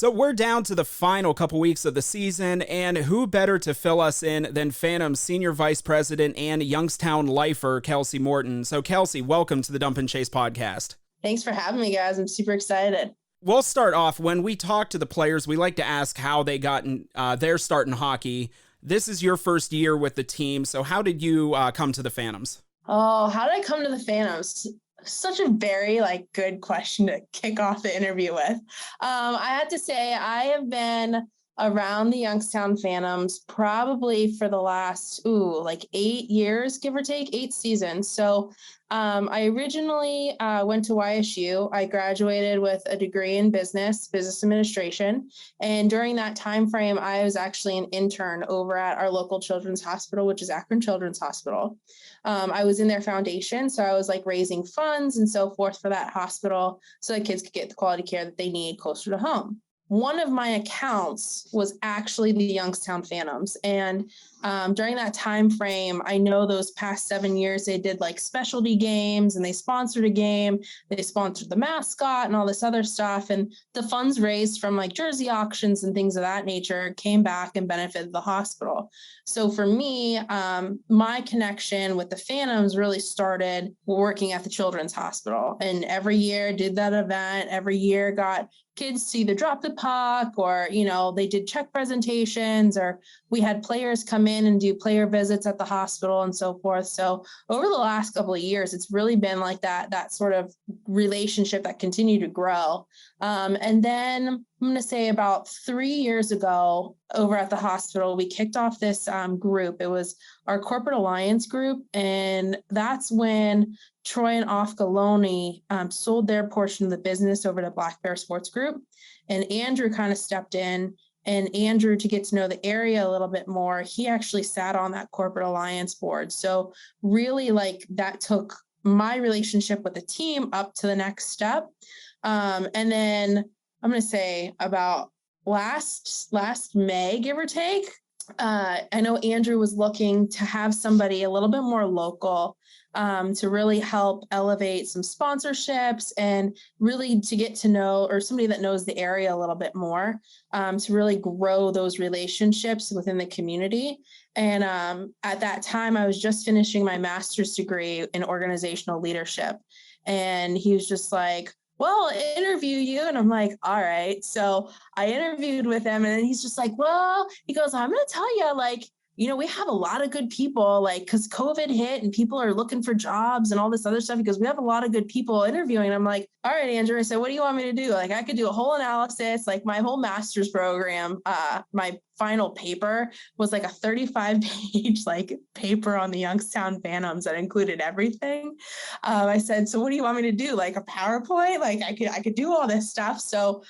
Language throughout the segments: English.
So we're down to the final couple weeks of the season, and who better to fill us in than Phantom's Senior Vice President and Youngstown lifer, Kelsey Moreton. So Kelsey, welcome to the Dump and Chase podcast. Thanks for having me, guys. I'm super excited. We'll start off, when we talk to the players, we like to ask how they got their start in hockey. This is your first year with the team, so how did you come to the Phantoms? Oh, how did I come to the Phantoms? Such a very good question to kick off the interview with. I had to say I have been around the Youngstown Phantoms probably for the last 8 years, give or take, 8 seasons. So I originally went to YSU. I graduated with a degree in business administration. And during that time frame, I was actually an intern over at our local children's hospital, which is Akron Children's Hospital. I was in their foundation, so I was raising funds and so forth for that hospital so that kids could get the quality care that they need closer to home. One of my accounts was actually the Youngstown Phantoms. And during that time frame, I know those past 7 years, they did specialty games and they sponsored a game. They sponsored the mascot and all this other stuff. And the funds raised from jersey auctions and things of that nature came back and benefited the hospital. So for me, my connection with the Phantoms really started working at the Children's Hospital. And every year did that event, every year got kids to either drop the puck or, they did check presentations, or we had players come in and do player visits at the hospital and so forth. So over the last couple of years, it's really been that sort of relationship that continued to grow. And then I'm going to say about 3 years ago over at the hospital, we kicked off this group. It was our corporate alliance group. And that's when Troy and Ofgaloni sold their portion of the business over to Black Bear Sports Group. And Andrew kind of stepped in. And Andrew, to get to know the area a little bit more, he actually sat on that corporate alliance board. So really that took my relationship with the team up to the next step. And then I'm going to say about last May, give or take, I know Andrew was looking to have somebody a little bit more local to really help elevate some sponsorships and really to get to know, or somebody that knows the area a little bit more, to really grow those relationships within the community. And at that time, I was just finishing my master's degree in organizational leadership. And he was just like, well, I'll interview you. And I'm like, all right. So I interviewed with him, and then he's just like, well, he goes, I'm going to tell you, we have a lot of good people, because COVID hit and people are looking for jobs and all this other stuff, because we have a lot of good people interviewing. And I'm like, all right, Andrew, I said, what do you want me to do? I could do a whole analysis, my whole master's program, my final paper was a 35-page paper on the Youngstown Phantoms that included everything. I said, so what do you want me to do? A PowerPoint? I could do all this stuff. So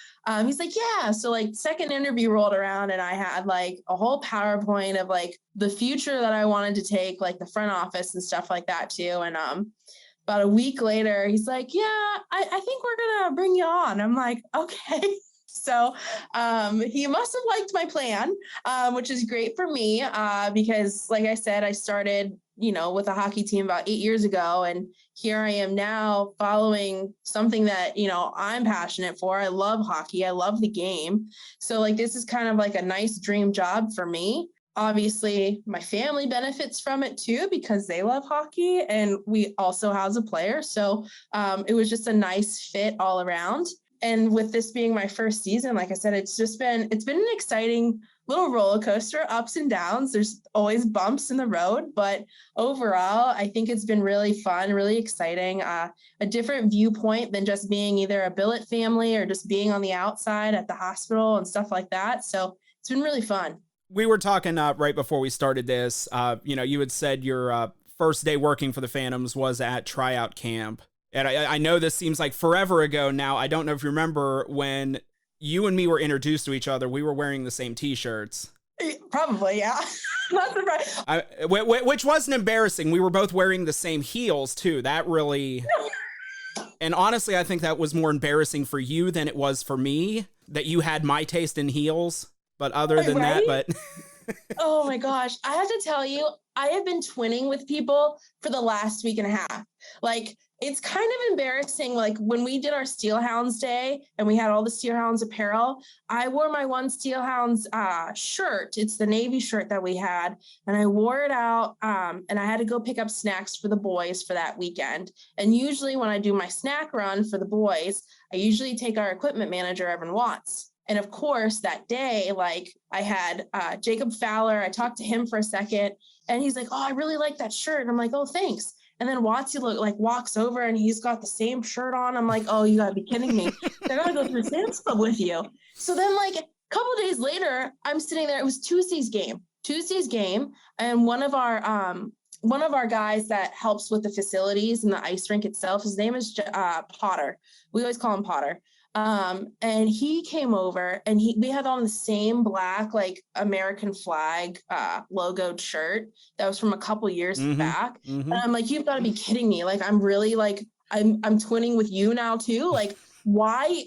he's like, yeah. So second interview rolled around, and I had a whole PowerPoint of the future that I wanted to take, the front office and stuff like that too. And about a week later, he's like, yeah, I think we're gonna bring you on. I'm like, okay. So he must have liked my plan, which is great for me because, like I said, I started, with a hockey team about 8 years ago. And here I am now following something that, I'm passionate for. I love hockey. I love the game. So this is kind of a nice dream job for me. Obviously, my family benefits from it too, because they love hockey and we also house a player. So it was just a nice fit all around. And with this being my first season, like I said, it's been an exciting little roller coaster, ups and downs. There's always bumps in the road, but overall, I think it's been really fun, really exciting, a different viewpoint than just being either a billet family or just being on the outside at the hospital and stuff like that. So it's been really fun. We were talking right before we started this, you had said your first day working for the Phantoms was at tryout camp. And I know this seems like forever ago now. I don't know if you remember when you and me were introduced to each other, we were wearing the same T-shirts. Probably, yeah. Not surprised. Which wasn't embarrassing. We were both wearing the same heels, too. That really... And honestly, I think that was more embarrassing for you than it was for me, that you had my taste in heels. But other than that, but... Oh my gosh. I have to tell you, I have been twinning with people for the last week and a half. It's kind of embarrassing. Like when we did our Steelhounds Day and we had all the Steelhounds apparel, I wore my one Steelhounds shirt. It's the Navy shirt that we had. And I wore it out and I had to go pick up snacks for the boys for that weekend. And usually when I do my snack run for the boys, I usually take our equipment manager, Evan Watts. And of course, that day, like I had Jacob Fowler, I talked to him for a second and he's like, oh, I really like that shirt. And I'm like, oh, thanks. And then Watsy walks over and he's got the same shirt on. I'm like, oh, you gotta be kidding me. I gotta go to the Sam's Club with you. So then like a couple days later, I'm sitting there. It was Tuesday's game. And one of our guys that helps with the facilities and the ice rink itself, his name is Potter. We always call him Potter. And he came over and we had on the same black, like American flag, logoed shirt that was from a couple years back. And I'm like, you've got to be kidding me. Like, I'm really like, I'm twinning with you now too. Like, why,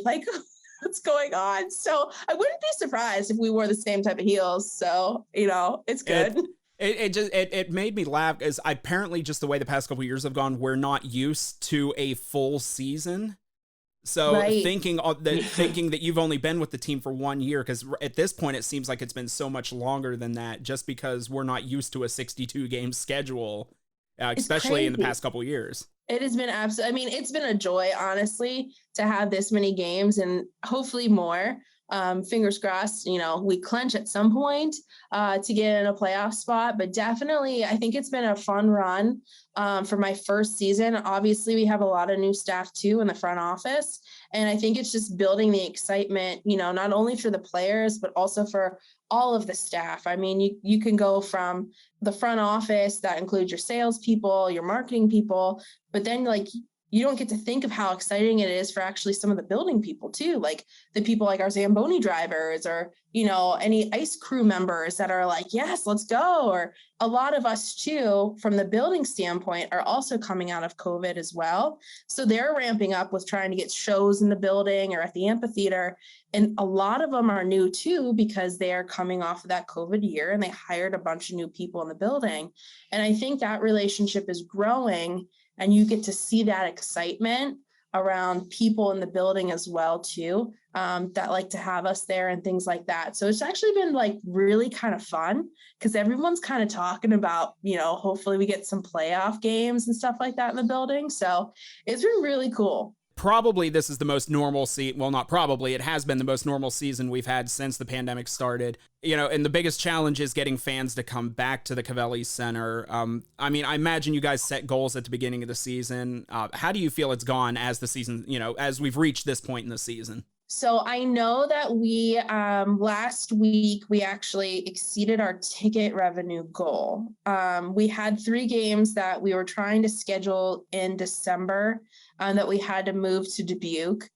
like, what's going on? So I wouldn't be surprised if we wore the same type of heels. So, it's good. It made me laugh as apparently just the way the past couple of years have gone, we're not used to a full season. So right. thinking that you've only been with the team for 1 year, because at this point it seems like it's been so much longer than that, just because we're not used to a 62 game schedule, especially in the past couple of years. It has been it's been a joy, honestly, to have this many games and hopefully more. Fingers crossed, we clinch at some point to get in a playoff spot, but definitely I think it's been a fun run for my first season. Obviously we have a lot of new staff too in the front office. And I think it's just building the excitement, not only for the players, but also for all of the staff. I mean, you can go from the front office that includes your salespeople, your marketing people, but then like you don't get to think of how exciting it is for actually some of the building people too, like the people like our Zamboni drivers or, any ice crew members that are like, yes, let's go. Or a lot of us too, from the building standpoint, are also coming out of COVID as well. So they're ramping up with trying to get shows in the building or at the amphitheater. And a lot of them are new too, because they are coming off of that COVID year and they hired a bunch of new people in the building. And I think that relationship is growing. And you get to see that excitement around people in the building as well, too, that like to have us there and things like that. So it's actually been like really kind of fun because everyone's kind of talking about, hopefully we get some playoff games and stuff like that in the building. So it's been really cool. Probably this is the most normal well, not probably, it has been the most normal season we've had since the pandemic started. And the biggest challenge is getting fans to come back to the Covelli Center. I imagine you guys set goals at the beginning of the season. How do you feel it's gone as the season, as we've reached this point in the season? So I know that we, last week, we actually exceeded our ticket revenue goal. We had 3 games that we were trying to schedule in December that we had to move to Dubuque.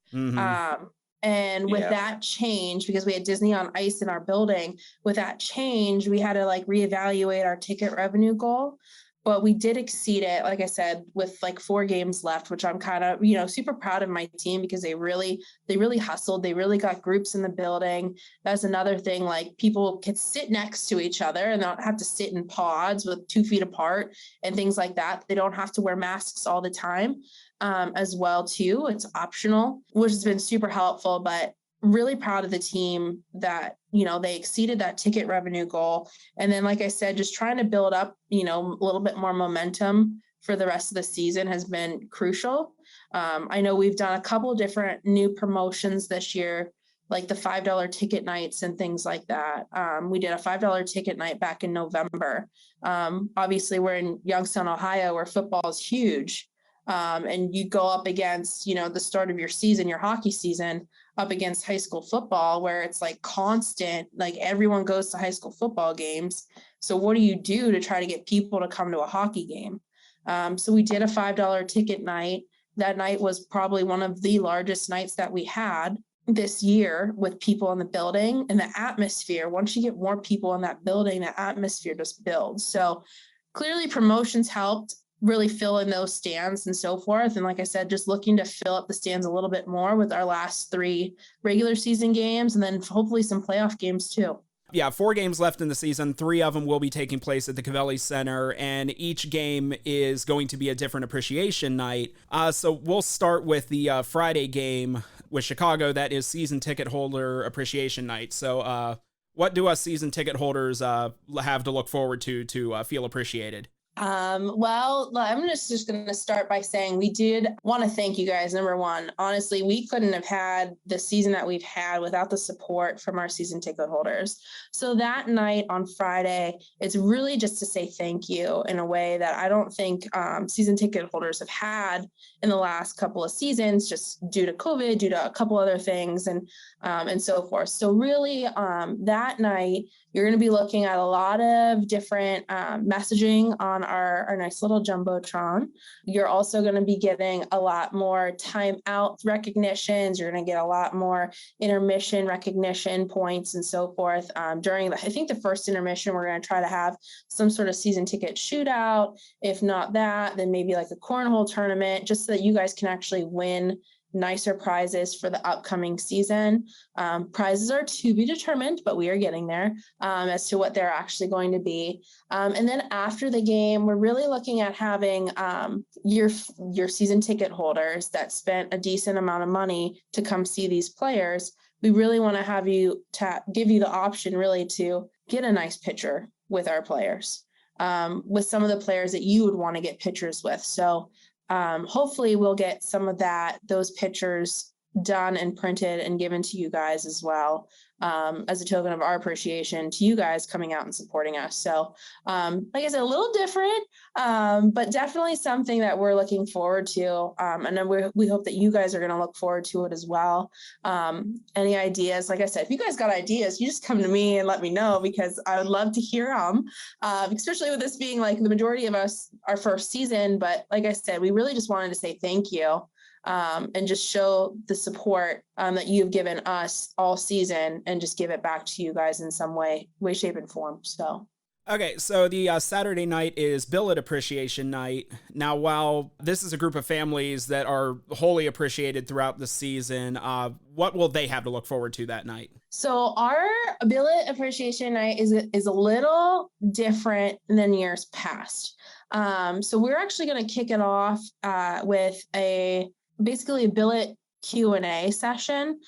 And with that change, because we had Disney on Ice in our building, with that change, we had to reevaluate our ticket revenue goal. But we did exceed it, like I said, with 4 games left, which I'm kind of, super proud of my team because they really hustled. They really got groups in the building. That's another thing, people could sit next to each other and not have to sit in pods with 2 feet apart and things like that. They don't have to wear masks all the time as well, too. It's optional, which has been super helpful, but really proud of the team that, they exceeded that ticket revenue goal. And then, like I said, just trying to build up, a little bit more momentum for the rest of the season has been crucial. I know we've done a couple of different new promotions this year, like the $5 ticket nights and things like that. We did a $5 ticket night back in November. Obviously, we're in Youngstown, Ohio, where football is huge. And you go up against, the start of your season, your hockey season, up against high school football, where it's constant, everyone goes to high school football games. So what do you do to try to get people to come to a hockey game? So we did a $5 ticket night. That night was probably one of the largest nights that we had this year with people in the building and the atmosphere. Once you get more people in that building, the atmosphere just builds. So clearly promotions helped really fill in those stands and so forth. And like I said, just looking to fill up the stands a little bit more with our last 3 regular season games and then hopefully some playoff games too. Yeah, 4 games left in the season. 3 of them will be taking place at the Cavelli Center, and each game is going to be a different appreciation night. So we'll start with the Friday game with Chicago. That is season ticket holder appreciation night. So what do us season ticket holders have to look forward to feel appreciated? Well, I'm just going to start by saying we did want to thank you guys. Number one, honestly, we couldn't have had the season that we've had without the support from our season ticket holders. So that night on Friday, it's really just to say thank you in a way that I don't think season ticket holders have had in the last couple of seasons, just due to COVID, due to a couple other things and so forth. So really that night, you're going to be looking at a lot of different messaging on our nice little Jumbotron. You're also going to be getting a lot more timeout recognitions. You're going to get a lot more intermission recognition points and so forth. During I think the first intermission, we're going to try to have some sort of season ticket shootout. If not that, then maybe like a cornhole tournament, just so that you guys can actually win nicer prizes for the upcoming season. Prizes are to be determined, but we are getting there as to what they're actually going to be. And then after the game, we're really looking at having your season ticket holders that spent a decent amount of money to come see these players. We really want to have you give you the option really to get a nice picture with our players, with some of the players that you would want to get pictures with. So hopefully we'll get some of those pictures done and printed and given to you guys as well, as a token of our appreciation to you guys coming out and supporting us. So like I said, a little different, but definitely something that we're looking forward to. And then we hope that you guys are going to look forward to it as well. Any ideas? Like I said, if you guys got ideas, you just come to me and let me know, because I would love to hear them, especially with this being like the majority of us, our first season. But like I said, we really just wanted to say thank you. And just show the support that you've given us all season, and just give it back to you guys in some way, shape, and form. So. Okay, so the Saturday night is Billet Appreciation Night. Now, while this is a group of families that are wholly appreciated throughout the season, what will they have to look forward to that night? So our Billet Appreciation Night is a little different than years past. So we're actually going to kick it off with basically a billet Q&A session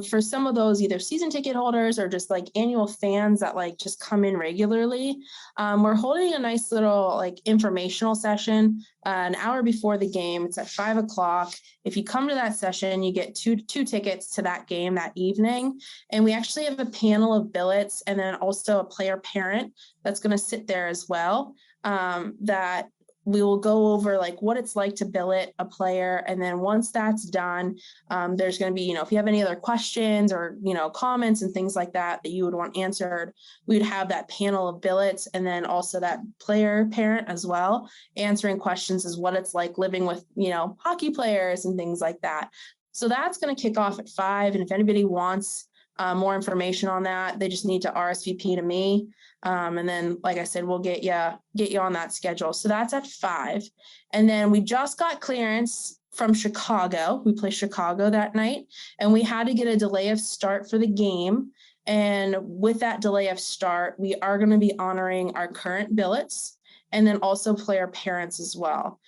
for some of those either season ticket holders or just like annual fans that like just come in regularly. We're holding a nice little like informational session an hour before the game. It's at 5:00. If you come to that session, you get two tickets to that game that evening. And we actually have a panel of billets and then also a player parent that's going to sit there as well, that we will go over like what it's like to billet a player. And then once that's done, there's going to be, if you have any other questions or, comments and things like that you would want answered, we would have that panel of billets and then also that player parent as well, answering questions as what it's like living with, hockey players and things like that. So that's going to kick off at 5. And if anybody wants more information on that, they just need to RSVP to me. And then, like I said, we'll get you on that schedule. So that's at 5. And then we just got clearance from Chicago. We play Chicago that night, and we had to get a delay of start for the game. And with that delay of start, we are going to be honoring our current billets and then also player parents as well.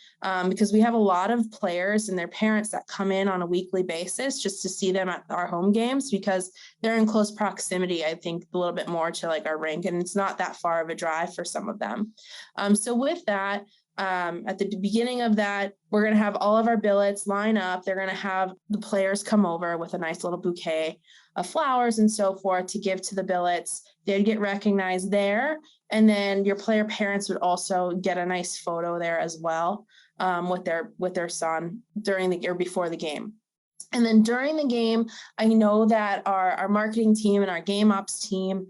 Because we have a lot of players and their parents that come in on a weekly basis just to see them at our home games, because they're in close proximity, I think, a little bit more to like our rink, and it's not that far of a drive for some of them. So with that, at the beginning of that, we're going to have all of our billets line up. They're going to have the players come over with a nice little bouquet of flowers and so forth to give to the billets. They'd get recognized there. And then your player parents would also get a nice photo there as well, with their son during the or before the game. And then during the game, I know that our marketing team and our game ops team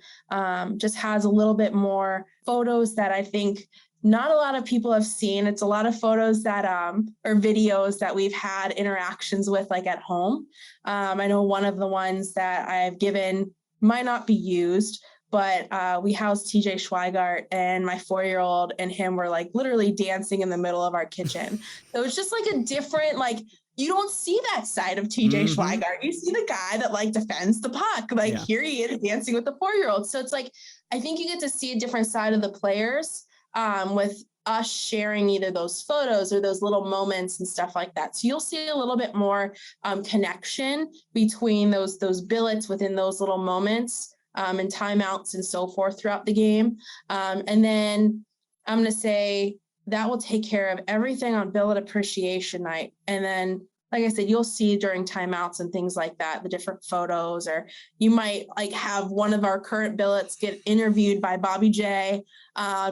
just has a little bit more photos that I think not a lot of people have seen. It's a lot of photos that or videos that we've had interactions with, like at home. I know one of the ones that I've given might not be used, but we housed TJ Schweigart, and my 4-year-old and him were like literally dancing in the middle of our kitchen. So it's just like a different, like, you don't see that side of TJ Mm-hmm. Schweigart. You see the guy that like defends the puck. Like here he is dancing with the 4-year-old. So it's like, I think you get to see a different side of the players with us sharing either those photos or those little moments and stuff like that. So you'll see a little bit more connection between those billets within those little moments and timeouts and so forth throughout the game. And then I'm going to say that will take care of everything on billet appreciation night. And then, like I said, you'll see during timeouts and things like that, the different photos, or you might like have one of our current billets get interviewed by Bobby J,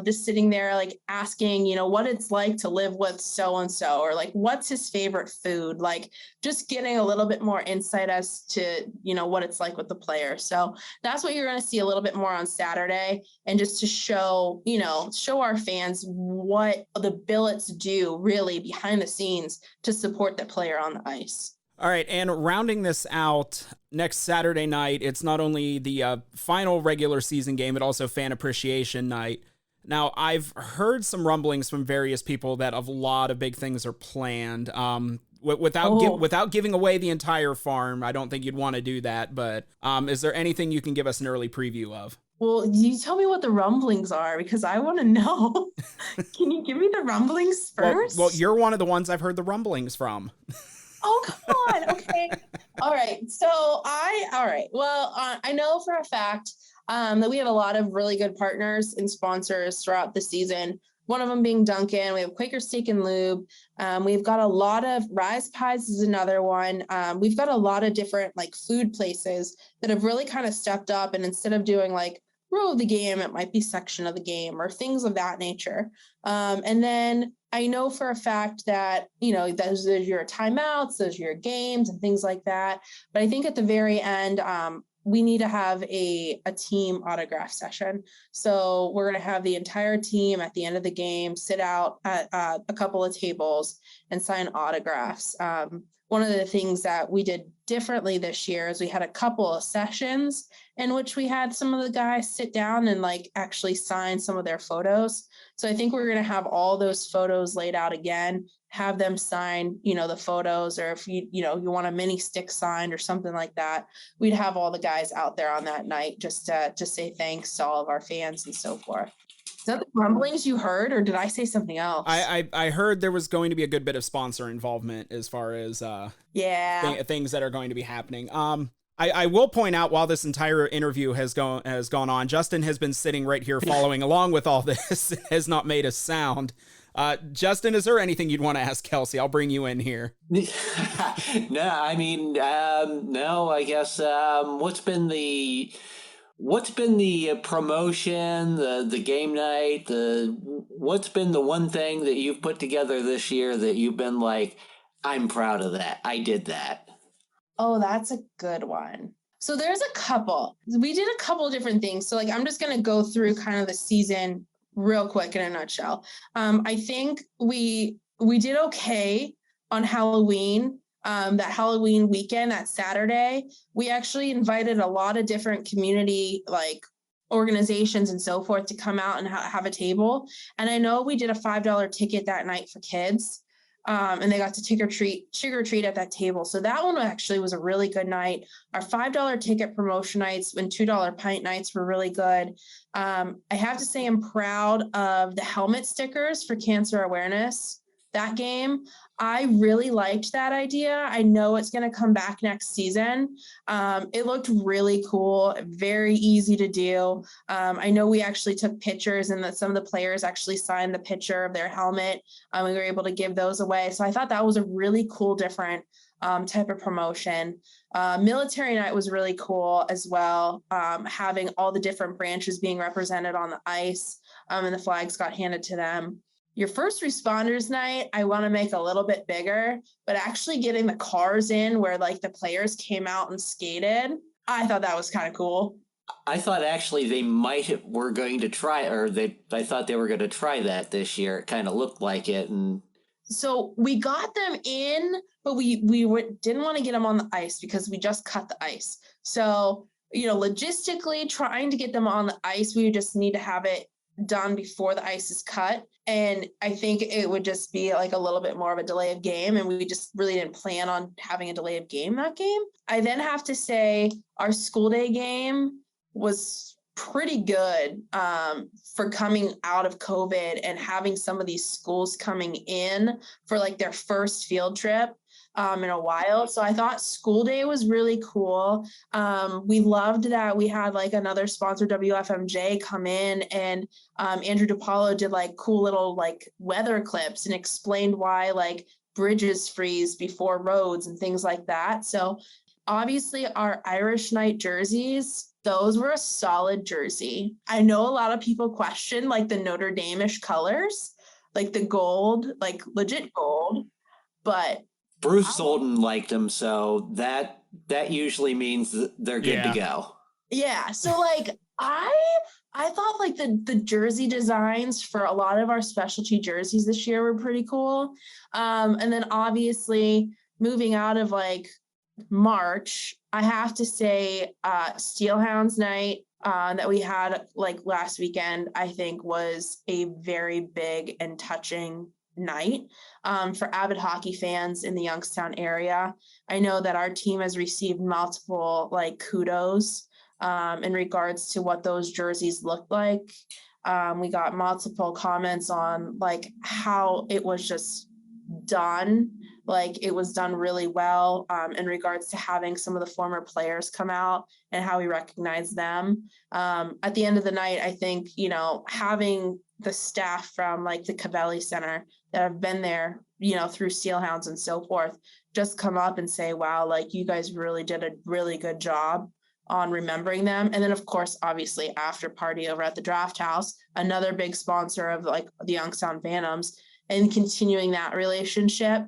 just sitting there like asking, you know, what it's like to live with so-and-so, or like, what's his favorite food? Like just getting a little bit more insight as to, you know, what it's like with the player. So that's what you're going to see a little bit more on Saturday. And just to show, you know, show our fans what the billets do really behind the scenes to support the player on the ice. All right, and rounding this out, next Saturday night, it's not only the final regular season game, but also fan appreciation night. Now, I've heard some rumblings from various people that a lot of big things are planned. Without giving away the entire farm, I don't think you'd want to do that, but is there anything you can give us an early preview of? Well, you tell me what the rumblings are, because I want to know. Can you give me the rumblings first? Well, you're one of the ones I've heard the rumblings from. Oh, come on. Okay. All right. Well, I know for a fact that we have a lot of really good partners and sponsors throughout the season. One of them being Dunkin'. We have Quaker Steak and Lube. We've got a lot of Rise Pies is another one. We've got a lot of different like food places that have really kind of stepped up. And instead of doing like row of the game, it might be section of the game or things of that nature. And then I know for a fact that, you know, those are your timeouts, those are your games and things like that. But I think at the very end, we need to have a team autograph session. So we're going to have the entire team at the end of the game sit out at a couple of tables and sign autographs. One of the things that we did differently this year is we had a couple of sessions in which we had some of the guys sit down and like actually sign some of their photos. So I think we're going to have all those photos laid out again, have them sign, you know, the photos, or if you want a mini stick signed or something like that, we'd have all the guys out there on that night just to say thanks to all of our fans and so forth. Is that the rumblings you heard, or did I say something else? I heard there was going to be a good bit of sponsor involvement as far as things that are going to be happening. I will point out, while this entire interview has gone on, Justin has been sitting right here following along with all this, has not made a sound. Justin, is there anything you'd want to ask Kelsey? I'll bring you in here. No, I mean, no, I guess, what's been the promotion, the game night, what's been the one thing that you've put together this year that you've been like, I'm proud of that, I did that? Oh, that's a good one. So there's a couple. We did a couple of different things. So like, I'm just going to go through kind of the season real quick in a nutshell. I think we did okay on Halloween. That Halloween weekend, that Saturday, we actually invited a lot of different community like organizations and so forth to come out and have a table. And I know we did a $5 ticket that night for kids. And they got to trick or treat at that table. So that one actually was a really good night. Our $5 ticket promotion nights and $2 pint nights were really good. I have to say I'm proud of the helmet stickers for cancer awareness. That game, I really liked that idea. I know it's going to come back next season. It looked really cool, very easy to do. I know we actually took pictures, and that some of the players actually signed the picture of their helmet. We were able to give those away. So I thought that was a really cool, different type of promotion. Military night was really cool as well, having all the different branches being represented on the ice, and the flags got handed to them. Your first responders night, I want to make a little bit bigger, but actually getting the cars in where like the players came out and skated, I thought that was kind of cool. I thought actually they were going to try, I thought they were going to try that this year. It kind of looked like it. And so we got them in, but we didn't want to get them on the ice because we just cut the ice. So, you know, logistically trying to get them on the ice, we just need to have it done before the ice is cut. And I think it would just be like a little bit more of a delay of game. And we just really didn't plan on having a delay of game that game. I then have to say our school day game was pretty good for coming out of COVID and having some of these schools coming in for like their first field trip in a while. So I thought school day was really cool. We loved that we had like another sponsor, WFMJ, come in, and Andrew DePaulo did like cool little like weather clips and explained why like bridges freeze before roads and things like that. So obviously our Irish night jerseys, those were a solid jersey. I know a lot of people question like the Notre Dame-ish colors, like the gold, like legit gold, but Bruce Sultan liked them, so that usually means that they're good to go. Yeah. So like I thought like the jersey designs for a lot of our specialty jerseys this year were pretty cool. And then obviously moving out of like March, I have to say Steelhounds night that we had like last weekend, I think was a very big and touching night for avid hockey fans in the Youngstown area. I know that our team has received multiple like kudos in regards to what those jerseys looked like. We got multiple comments on like how it was just done. Like it was done really well in regards to having some of the former players come out and how we recognize them. At the end of the night, I think, you know, having the staff from like the Cavelli Center that have been there, you know, through Steelhounds and so forth, just come up and say, wow, like you guys really did a really good job on remembering them. And then of course, obviously after party over at the Draft House, another big sponsor of like the Youngstown Phantoms, and continuing that relationship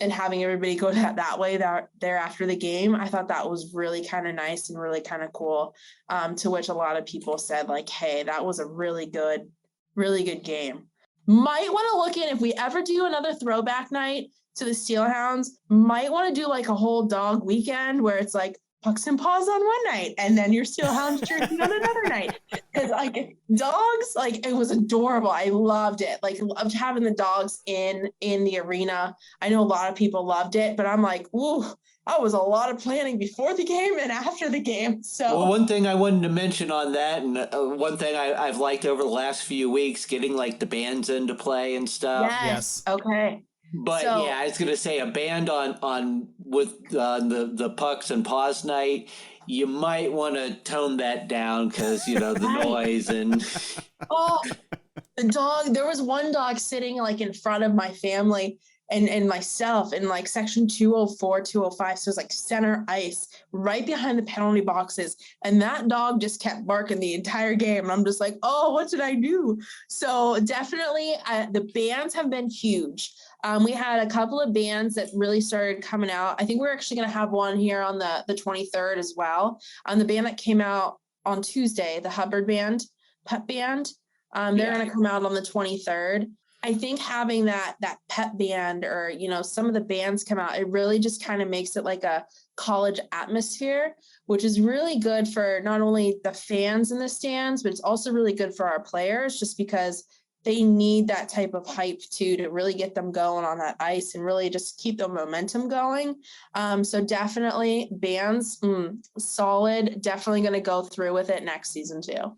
and having everybody go that way there after the game. I thought that was really kind of nice and really kind of cool, to which a lot of people said like, hey, that was a really good game. Might want to look in, if we ever do another throwback night to the Steelhounds, might want to do like a whole dog weekend where it's like pucks and paws on one night and then your Steelhounds jersey on another night. Because like dogs, like it was adorable. I loved it. Like loved having the dogs in the arena. I know a lot of people loved it, but I'm like, ooh, that was a lot of planning before the game and after the game. So, well, one thing I wanted to mention on that, and one thing I've liked over the last few weeks, getting like the bands into play and stuff. Yes. Okay. But so, yeah, I was gonna say a band on with the pucks and paws night. You might want to tone that down because you know the noise and. Oh, the dog. There was one dog sitting like in front of my family and myself in like section 204, 205. So it was like center ice right behind the penalty boxes. And that dog just kept barking the entire game. And I'm just like, oh, what did I do? So definitely the bands have been huge. We had a couple of bands that really started coming out. I think we're actually going to have one here on the 23rd as well. The band that came out on Tuesday, the Hubbard band, Pep Band, they're going to come out on the 23rd. I think having that pep band or, you know, some of the bands come out, it really just kind of makes it like a college atmosphere, which is really good for not only the fans in the stands, but it's also really good for our players just because they need that type of hype too, to really get them going on that ice and really just keep the momentum going. So definitely bands, solid, definitely going to go through with it next season too.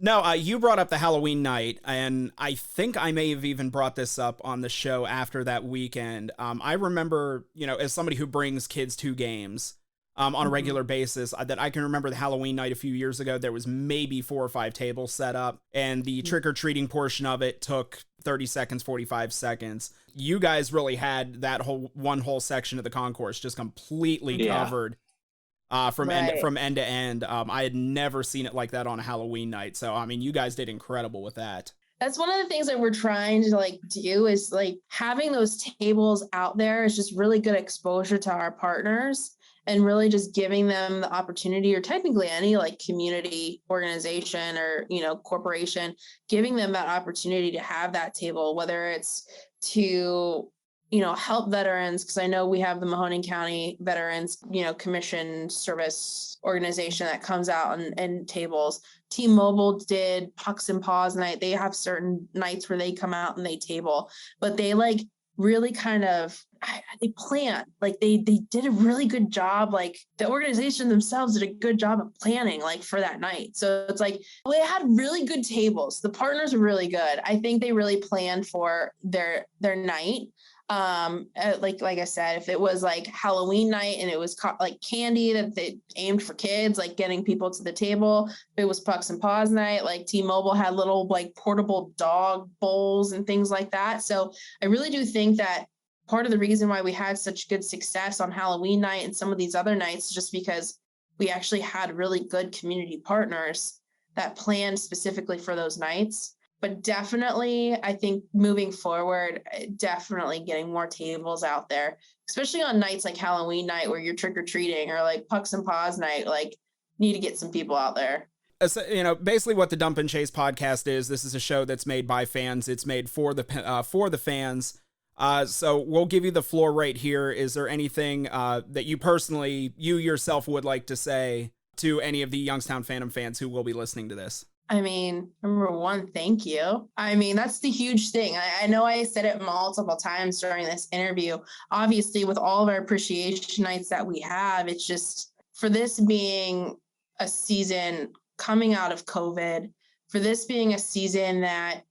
No, you brought up the Halloween night, and I think I may have even brought this up on the show after that weekend. I remember, you know, as somebody who brings kids to games on a regular basis, that I can remember the Halloween night a few years ago, there was maybe 4 or 5 tables set up, and the trick-or-treating portion of it took 30 seconds, 45 seconds. You guys really had that whole section of the concourse just completely covered. From end to end. I had never seen it like that on a Halloween night. So, I mean, you guys did incredible with that. That's one of the things that we're trying to like do is like having those tables out there is just really good exposure to our partners and really just giving them the opportunity, or technically any like community organization or, you know, corporation, giving them that opportunity to have that table, whether it's to help veterans, because I know we have the Mahoning County Veterans, Commission Service organization that comes out and tables. T-Mobile did Pucks and Paws night. They have certain nights where they come out and they table, but they like really kind of they plan, like they did a really good job. Like the organization themselves did a good job of planning like for that night. So it's like, well, they had really good tables. The partners were really good. I think they really planned for their night. Like I said, if it was like Halloween night and it was like candy that they aimed for kids, like getting people to the table. If it was Pucks and Paws night, like T-Mobile had little like portable dog bowls and things like that. So I really do think that part of the reason why we had such good success on Halloween night and some of these other nights is just because we actually had really good community partners that planned specifically for those nights. But definitely, I think moving forward, definitely getting more tables out there, especially on nights like Halloween night where you're trick-or-treating, or like Pucks and Paws night, like need to get some people out there. Basically what the Dump and Chase podcast is, this is a show that's made by fans. It's made for the fans. So we'll give you the floor right here. Is there anything that you yourself would like to say to any of the Youngstown Phantom fans who will be listening to this? I mean, number one, thank you. I mean, that's the huge thing. I know I said it multiple times during this interview. Obviously, with all of our appreciation nights that we have, it's just for this being a season coming out of COVID, for this being a season that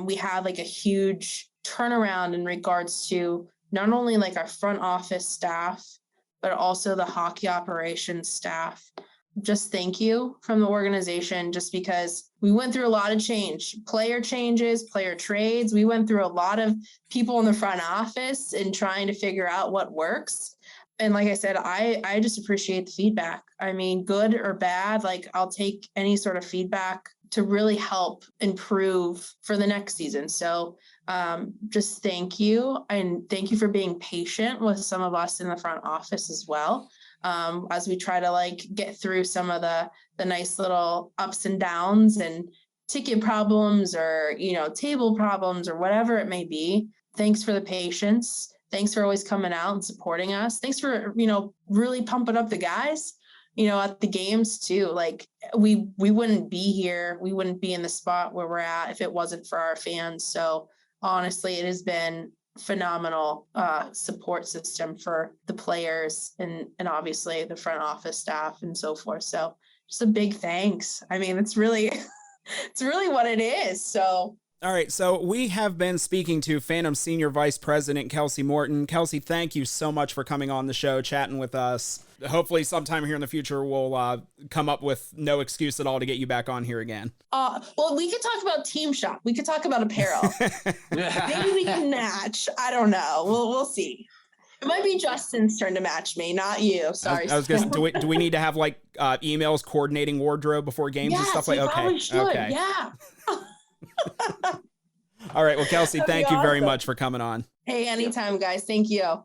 we have like a huge turnaround in regards to not only like our front office staff, but also the hockey operations staff. Just thank you from the organization, just because we went through a lot of change, player changes, player trades. We went through a lot of people in the front office and trying to figure out what works. And like I said, I just appreciate the feedback. I mean, good or bad, like I'll take any sort of feedback to really help improve for the next season. So just thank you. And thank you for being patient with some of us in the front office as well. As we try to like get through some of the nice little ups and downs and ticket problems or, table problems or whatever it may be. Thanks for the patience. Thanks for always coming out and supporting us. Thanks for, really pumping up the guys, at the games too. Like we wouldn't be here. We wouldn't be in the spot where we're at if it wasn't for our fans. So honestly, it has been phenomenal support system for the players and obviously the front office staff and so forth. So just a big thanks. I mean, it's really what it is. So all right, so we have been speaking to Phantom Senior Vice President Kelsey Moreton. Kelsey, thank you so much for coming on the show, chatting with us. Hopefully sometime here in the future we'll come up with no excuse at all to get you back on here again. Well, we could talk about team shop. We could talk about apparel. Maybe we can match. I don't know. We'll see. It might be Justin's turn to match me, not you. Sorry. I was gonna. Do we need to have like emails coordinating wardrobe before games and stuff like? Okay. Okay. Yeah. All right. Well, Kelsey, thank you very much for coming on. Hey, anytime, guys. Thank you.